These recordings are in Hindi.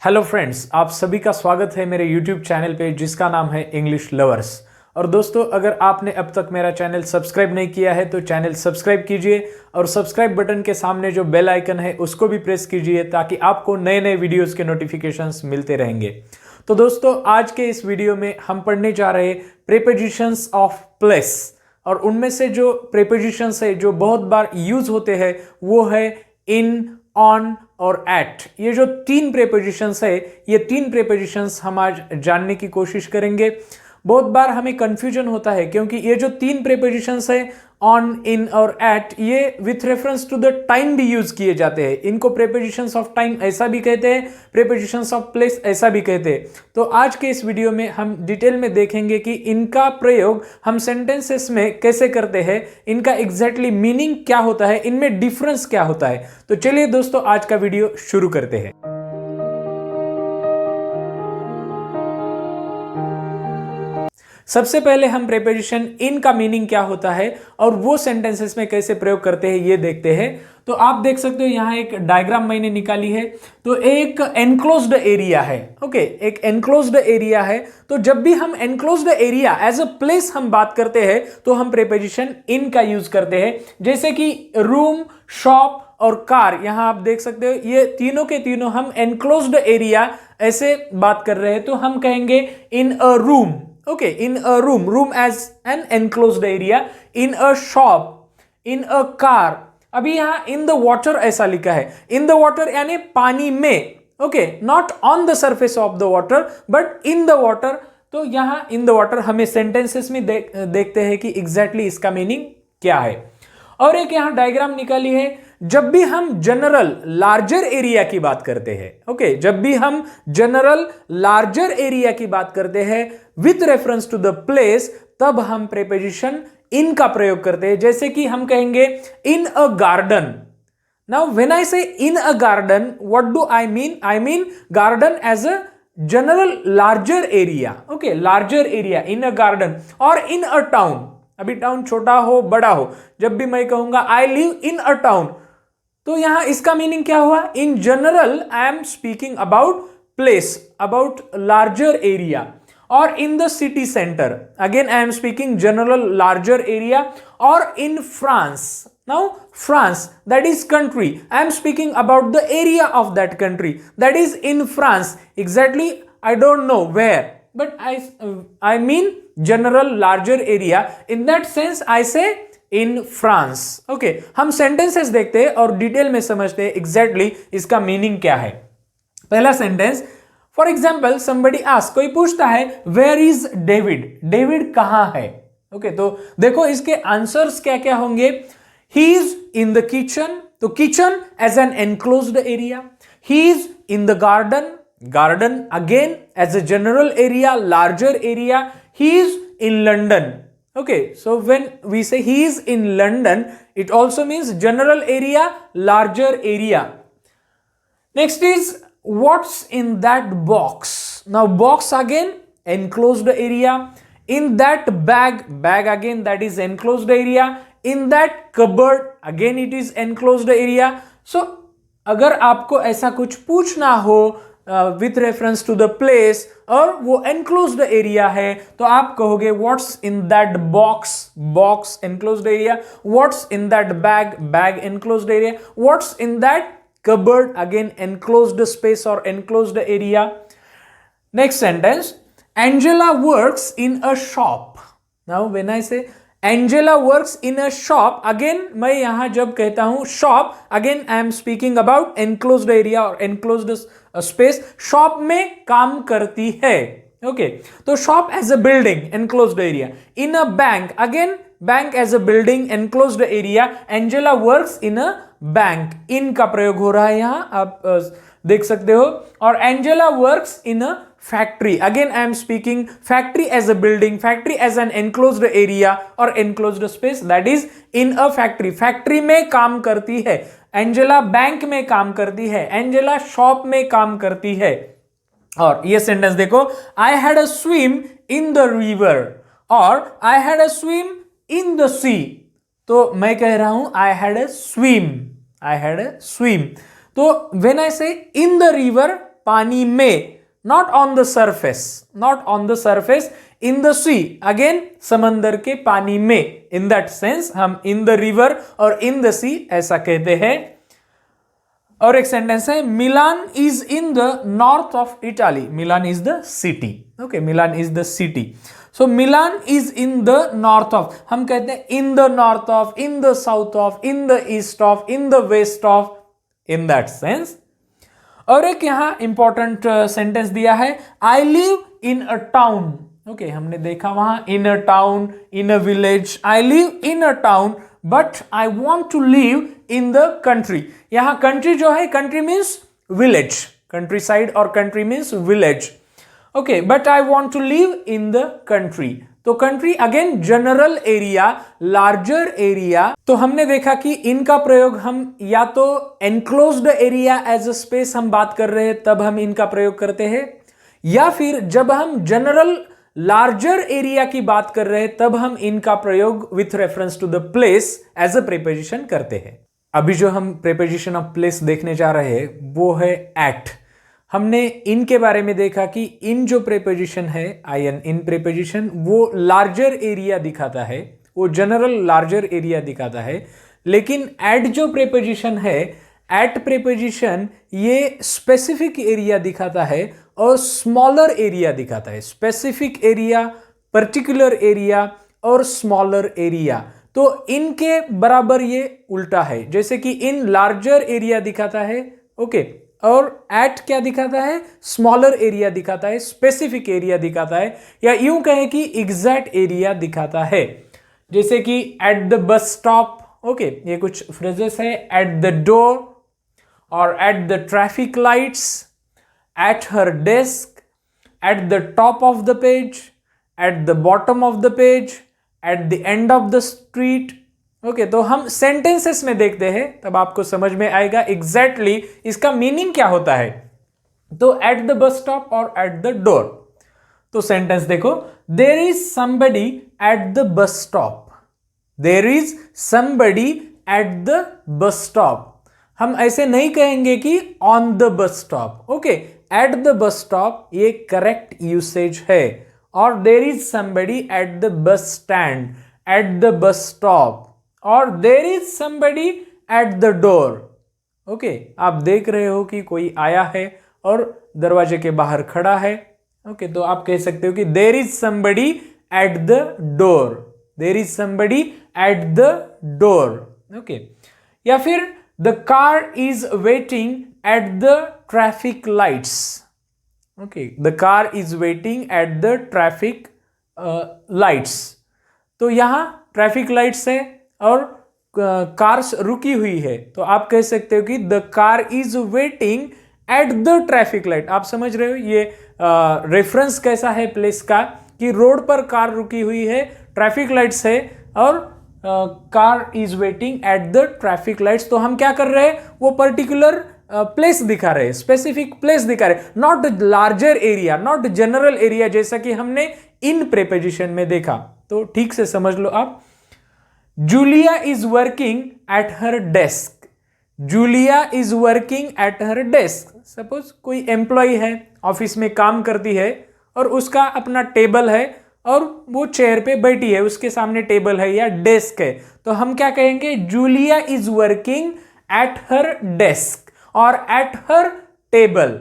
हेलो फ्रेंड्स, आप सभी का स्वागत है मेरे यूट्यूब चैनल पे जिसका नाम है इंग्लिश लवर्स। और दोस्तों, अगर आपने अब तक मेरा चैनल सब्सक्राइब नहीं किया है तो चैनल सब्सक्राइब कीजिए और सब्सक्राइब बटन के सामने जो बेल आइकन है उसको भी प्रेस कीजिए ताकि आपको नए नए वीडियोस के नोटिफिकेशंस मिलते रहेंगे। तो दोस्तों, आज के इस वीडियो में हम पढ़ने जा रहे हैं प्रीपोजिशंस ऑफ प्लेस, और उनमें से जो प्रीपोजिशंस है जो बहुत बार यूज होते हैं वो है इन, ऑन और एट। ये जो तीन प्रीपोजिशंस है, ये तीन प्रीपोजिशंस हम आज जानने की कोशिश करेंगे। बहुत बार हमें कंफ्यूजन होता है क्योंकि ये जो तीन प्रीपोजिशंस है ऑन, इन और एट, ये with reference to the time भी यूज किए जाते हैं। इनको प्रीपोजिशंस ऑफ टाइम ऐसा भी कहते हैं, प्रीपोजिशंस ऑफ प्लेस ऐसा भी कहते हैं। तो आज के इस वीडियो में हम डिटेल में देखेंगे कि इनका प्रयोग हम सेंटेंसेस में कैसे करते हैं, इनका एग्जैक्टली मीनिंग क्या होता है, इनमें डिफरेंस क्या होता है। तो चलिए दोस्तों, आज का वीडियो शुरू करते हैं। सबसे पहले हम प्रीपोजिशन इन का मीनिंग क्या होता है और वो सेंटेंसेस में कैसे प्रयोग करते हैं ये देखते हैं। तो आप देख सकते हो यहाँ एक डायग्राम मैंने निकाली है। तो एक एनक्लोज्ड एरिया है, ओके, एक एनक्लोज्ड एरिया है। तो जब भी हम enclosed area as a place हम बात करते हैं तो हम प्रीपोजिशन इन का यूज करते हैं। जैसे कि रूम, शॉप और कार, यहां आप देख सकते हो ये तीनों के तीनों हम एनक्लोज्ड एरिया ऐसे बात कर रहे हैं तो हम कहेंगे in a room. Okay, in a room, room as an enclosed area, in a shop, in a car। अभी यहाँ in the water ऐसा लिखा है, in the water यानी पानी में, okay, not on the surface of the water but in the water। तो यहाँ in the water हमें sentences में देखते हैं कि exactly इसका मीनिंग क्या है। और एक यहाँ डायग्राम निकाली है। जब भी हम जनरल लार्जर एरिया की बात करते हैं, ओके, जब भी हम जनरल लार्जर एरिया की बात करते हैं with reference to the place, तब हम प्रीपोजिशन इन का प्रयोग करते हैं। जैसे कि हम कहेंगे in a garden. Now when I say in a garden, what do I mean? I mean garden as a general larger area, okay, larger area in a garden. और इन अ टाउन, अभी टाउन छोटा हो बड़ा हो, जब भी मैं कहूंगा आई लिव इन अ टाउन, तो यहां इसका मीनिंग क्या हुआ? In general I am speaking about place, about larger area. और in the city centre, again I am speaking general larger area. और in France, now France that is country, I am speaking about the area of that country, that is in France. Exactly I don't know where, but I mean general larger area. In that sense I say in France. Okay, हम sentences देखते हैं और डिटेल में समझते हैं exactly इसका मीनिंग क्या है। पहला sentence, for example somebody ask, कोई पूछता है where is David? डेविड कहां है? ओके, तो देखो इसके आंसर्स क्या क्या होंगे। He is in the kitchen, तो kitchen as an enclosed area. He is in the garden, garden again as a general area, larger area. He is in London. Okay, so when we say he is in London, it also means general area, larger area. Next is what's in that box? Now box again enclosed area. In that bag, bag again that is enclosed area. In that cupboard again it is enclosed area. So अगर आपको ऐसा कुछ पूछना हो with reference to the place और वो एनक्लोज्ड एरिया है तो आप कहोगे what's in that box, box enclosed area. What's in that bag, bag enclosed area. What's in that cupboard, again enclosed space और enclosed area. Next sentence, Angela works in a shop. Now when I say Angela works in a shop, again मैं यहां जब कहता हूं shop, again I am speaking about enclosed area और एनक्लोज्ड स्पेस। शॉप में काम करती है, ओके, तो shop as a building enclosed area. In a bank, again bank as a building enclosed area. Angela works in a bank, in का प्रयोग हो रहा है यहां, आप देख सकते हो। और Angela works in a factory, again I am speaking factory as a building, factory as an enclosed area और enclosed space, that is in a factory. Factory में काम करती है। एंजेला बैंक में काम करती है। एंजेला शॉप में काम करती है। और ये सेंटेंस देखो, I had a swim in the river और I had a swim in the sea. तो मैं कह रहा हूं I had a swim, I had a swim. तो when I say in the river, पानी में, not on the surface, not on the surface, in the sea, again समंदर के पानी में, इन दैट सेंस हम इन द रिवर और इन द सी ऐसा कहते हैं। और एक सेंटेंस है, Milan is in the north of Italy, Milan is the city, okay, Milan is the city. So Milan is in the north of, हम कहते हैं in the north of, in the south of, in the east of, in the west of, in that sense. और एक यहां इंपॉर्टेंट सेंटेंस दिया है, I live in a town, okay, हमने देखा वहां in a town, in a village, I live in a town but I want to live in the country. यहां कंट्री जो है, country means village, country side और country means village, okay, but I want to live in the country. तो country again general area, larger area. तो हमने देखा कि इनका प्रयोग हम या तो enclosed area as a space हम बात कर रहे हैं तब हम इनका प्रयोग करते हैं, या फिर जब हम जनरल लार्जर एरिया की बात कर रहे हैं तब हम इनका प्रयोग with reference to the place as a preposition करते हैं। अभी जो हम प्रीपोजिशन ऑफ प्लेस देखने जा रहे हैं वो है एट। हमने इन के बारे में देखा कि इन जो प्रीपोजिशन है, आईएन इन प्रीपोजिशन, वो लार्जर एरिया दिखाता है, वो जनरल लार्जर एरिया दिखाता है। लेकिन एट जो प्रीपोजिशन है, एट प्रीपोजिशन ये स्पेसिफिक एरिया दिखाता है और स्मॉलर एरिया दिखाता है। स्पेसिफिक एरिया, पर्टिकुलर एरिया और स्मॉलर एरिया, तो इनके बराबर ये उल्टा है। जैसे कि इन लार्जर एरिया दिखाता है, ओके, और एट क्या दिखाता है, स्मॉलर एरिया दिखाता है, स्पेसिफिक एरिया दिखाता है, या यूं कहें कि एग्जैक्ट एरिया दिखाता है। जैसे कि eight the bus stop, okay, ये कुछ फ्रेजेस है, एट द डोर और at the traffic lights, at her desk, at the top of the page, at the bottom of the page, at the end of the street, okay. तो हम सेंटेंसेस में देखते हैं तब आपको समझ में आएगा एग्जैक्टली इसका मीनिंग क्या होता है। तो एट द बस स्टॉप और एट द डोर, तो सेंटेंस देखो, there is somebody at the bus stop, there is somebody at the bus stop. हम ऐसे नहीं कहेंगे कि on the bus stop, okay, at the bus stop ये करेक्ट यूसेज है। और there is somebody at the bus stand, at the bus stop, और there is somebody at the door, okay. आप देख रहे हो कि कोई आया है और दरवाजे के बाहर खड़ा है, ओके, तो आप कह सकते हो कि there is somebody at the door, there is somebody at the door, okay. या फिर the car is waiting at the traffic lights, okay, the car is waiting at the traffic lights। तो यहां ट्रैफिक लाइट्स है और कार्स रुकी हुई है, तो आप कह सकते हो कि the car is waiting at the traffic light। आप समझ रहे हो ये रेफरेंस कैसा है प्लेस का, कि रोड पर कार रुकी हुई है, ट्रैफिक लाइट्स है और car is waiting at the traffic lights. तो हम क्या कर रहे हैं, वो पर्टिकुलर प्लेस दिखा रहे हैं, स्पेसिफिक प्लेस दिखा रहे हैं, not larger area, not general area, जैसा कि हमने इन प्रीपोजिशन में देखा। तो ठीक से समझ लो आप। Julia is working at her desk, Julia is working at her desk. Suppose कोई एम्प्लॉय है, ऑफिस में काम करती है और उसका अपना टेबल है और वो चेयर पे बैठी है, उसके सामने टेबल है या डेस्क है, तो हम क्या कहेंगे, Julia is working at her desk और at her table,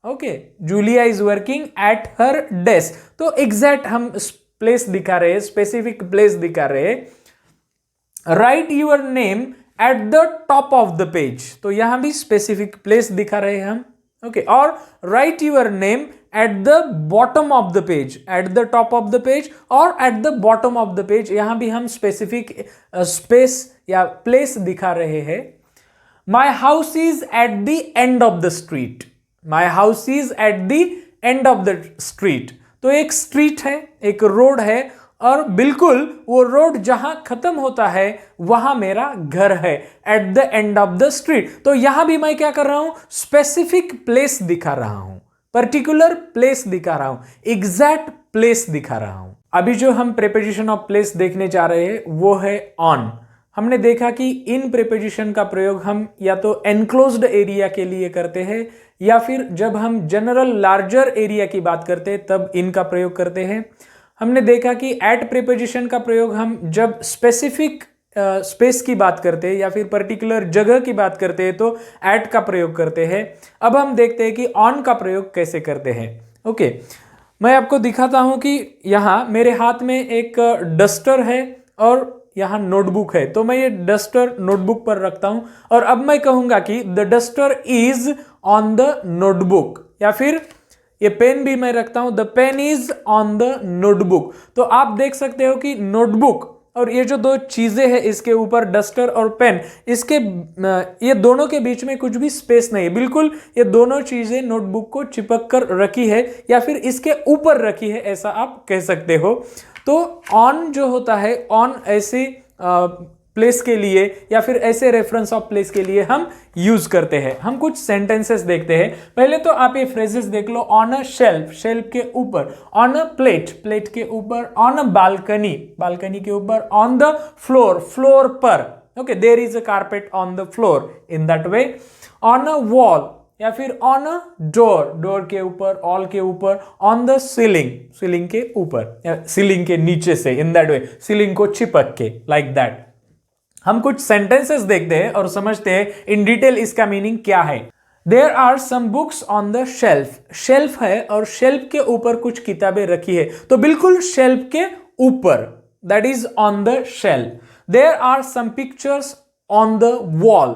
okay, Julia is working at her desk. तो एग्जैक्ट हम प्लेस दिखा रहे हैं, स्पेसिफिक प्लेस दिखा रहे हैं। Right your name at the top of the page, तो यहां भी स्पेसिफिक प्लेस दिखा रहे हैं हम, ओके। और right your name at the bottom of the page, at the top of the page और at the bottom of the page, यहां भी हम स्पेसिफिक स्पेस या प्लेस दिखा रहे हैं। My house is at the end of the street, my house is at the end of the street. तो एक स्ट्रीट है, एक रोड है और बिल्कुल वो रोड जहां खत्म होता है वहां मेरा घर है, at the end of the street. तो यहां भी मैं क्या कर रहा हूं, स्पेसिफिक प्लेस दिखा रहा हूं, पर्टिकुलर प्लेस दिखा रहा हूं, एग्जैक्ट प्लेस दिखा रहा हूं। अभी जो हम प्रीपोजिशन ऑफ प्लेस देखने जा रहे हैं वो है ऑन। हमने देखा कि इन प्रीपोजिशन का प्रयोग हम या तो एनक्लोज्ड एरिया के लिए करते हैं या फिर जब हम जनरल लार्जर एरिया की बात करते हैं तब इनका प्रयोग करते हैं। हमने देखा कि एट प्रीपोजिशन का प्रयोग हम जब स्पेसिफिक स्पेस की बात करते हैं या फिर पर्टिकुलर जगह की बात करते हैं तो एट का प्रयोग करते हैं। अब हम देखते हैं कि ऑन का प्रयोग कैसे करते हैं। ओके, मैं आपको दिखाता हूं कि यहाँ मेरे हाथ में एक डस्टर है और यहाँ नोटबुक है, तो मैं ये डस्टर नोटबुक पर रखता हूं और अब मैं कहूंगा कि the duster is on the notebook, या फिर ये पेन भी मैं रखता हूं, the pen is on the notebook. तो आप देख सकते हो कि नोटबुक और ये जो दो चीजें हैं इसके ऊपर डस्टर और पेन, इसके ये दोनों के बीच में कुछ भी स्पेस नहीं है, बिल्कुल ये दोनों चीजें नोटबुक को चिपक कर रखी है या फिर इसके ऊपर रखी है, ऐसा आप कह सकते हो। तो ऑन जो होता है, ऑन ऐसे प्लेस के लिए या फिर ऐसे रेफरेंस ऑफ प्लेस के लिए हम यूज करते हैं। हम कुछ सेंटेंसेस देखते हैं। पहले तो आप ये फ्रेजेस देख लो, ऑन अ शेल्फ, शेल्फ के ऊपर, ऑन अ प्लेट, प्लेट के ऊपर, ऑन अ बालकनी, बालकनी के ऊपर, ऑन द फ्लोर, फ्लोर पर, okay, there is a carpet on the floor, in that way, on a wall या फिर ऑन अ डोर, डोर के ऊपर, ऑल के ऊपर, ऑन द सीलिंग, सीलिंग के ऊपर या सीलिंग के नीचे से, इन दैट वे, सीलिंग को चिपक के, लाइक दैट। हम कुछ सेंटेंसेस देखते हैं और समझते हैं इन डिटेल इसका मीनिंग क्या है। There are some books on the shelf, shelf है और शेल्फ के ऊपर कुछ किताबें रखी है, तो बिल्कुल शेल्फ के ऊपर, that is on the shelf. There are some pictures on the wall,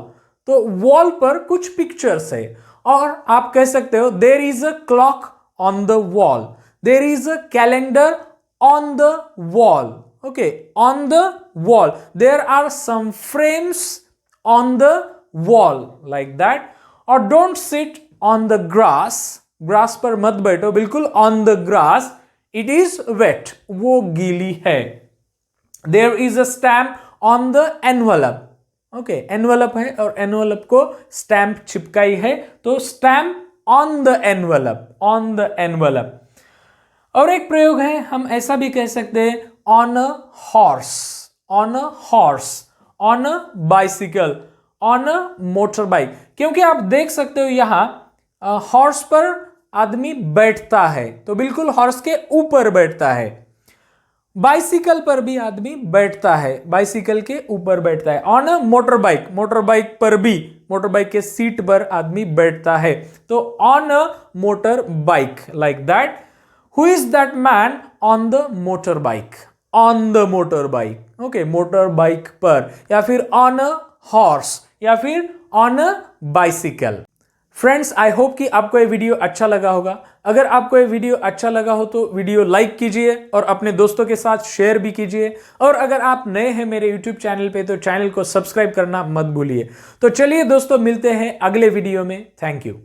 तो वॉल पर कुछ पिक्चर्स है। और आप कह सकते हो there is a clock on the wall, there is a calendar on the wall, okay, on the wall, there are some frames on the wall, like that. or don't sit on the grass, grass पर मत बैठो, बिल्कुल on the grass, it is wet, वो गीली है। there is a stamp on the envelope, okay, envelope है और envelope को stamp चिपकाई है, तो stamp on the envelope, on the envelope। और एक प्रयोग है, हम ऐसा भी कह सकते हैं on a horse, on a horse, on a bicycle, on a motor bike, क्योंकि आप देख सकते हो यहां हॉर्स पर आदमी बैठता है, तो बिल्कुल हॉर्स के ऊपर बैठता है। बाइसिकल पर भी आदमी बैठता है, बाइसिकल के ऊपर बैठता है। On a motor bike, motor bike पर भी, मोटर बाइक के सीट पर आदमी बैठता है, तो on a motor bike, like that. Who is that man on the motorbike? On the motorbike, okay, motorbike पर, या फिर on a horse, या फिर on a bicycle। Friends, I hope कि आपको ये वीडियो अच्छा लगा होगा। अगर आपको ये वीडियो अच्छा लगा हो तो वीडियो लाइक कीजिए और अपने दोस्तों के साथ शेयर भी कीजिए। और अगर आप नए हैं मेरे यूट्यूब चैनल पे तो चैनल को सब्सक्राइब करना मत भूलिए। तो चलिए दोस्तों, मिलते हैं अगले वीडियो में। Thank you.